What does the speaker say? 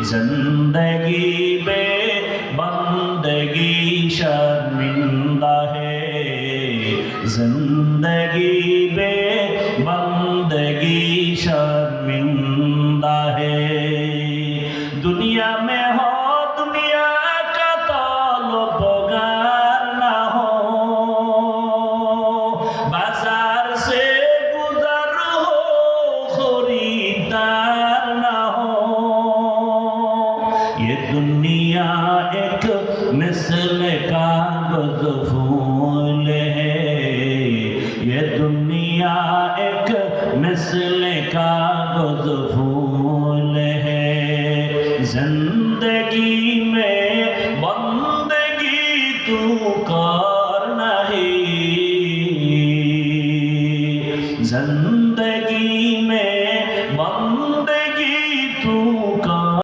जिंदगी बेबंदगी शर्मिंदा है, जिंदगी बेबंदगी शर्मिंदा है। दुनिया में हो दुनिया का तलबगार ना हो, बाजार से गुजर हो खरीदार ना हो। ये दुनिया एक मिसल कागज फूल है, ये दुनिया एक मिसल कागज फूल है। जिंदगी में